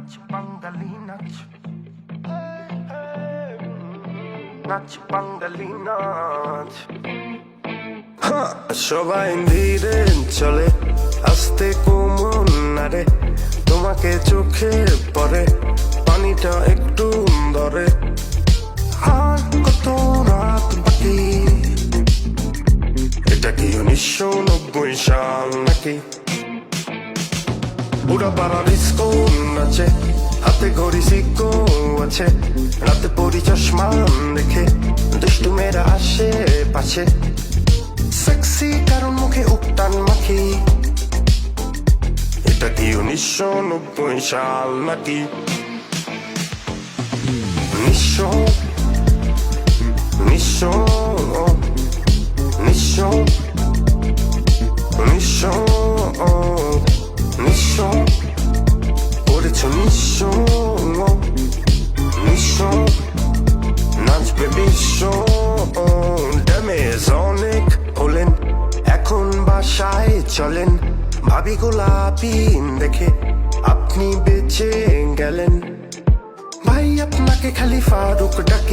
নাচ বাঙালি নাচ, নাচ বাঙালি নাচ। সবাই ধীরে চলে, আস্তে কোমল নারে, তোমাকে চোখে পড়ে, পানিটা একটু ধরে। আর কত রাত বাকি, এটা কি 1990 সাল নাকি? পুরা পাড়া ডিস্কো নাচে, হাতে ঘড়ি সিকো আছে, রাতে পরি চশমা দেখে, দুষ্টু মেয়েরা আসে পাশে, সেক্সি কারণ মুখে উঠটান মাখি। এটা কি 1990 সাল নাকি? নিঃস্ব নিঃস্ব নিঃস্ব নিঃস্ব নিঃস্ব করেছ নিঃস্ব নিঃস্ব, নাচবে বিশ্ব। ড্যামেজ অনেক হলেন, এখন বাসায় চলেন, ভাবি গোলাপি দেখে আপনি বেঁচে গেলেন। ভাই আপনাকে খালি ফারুক ডাকে।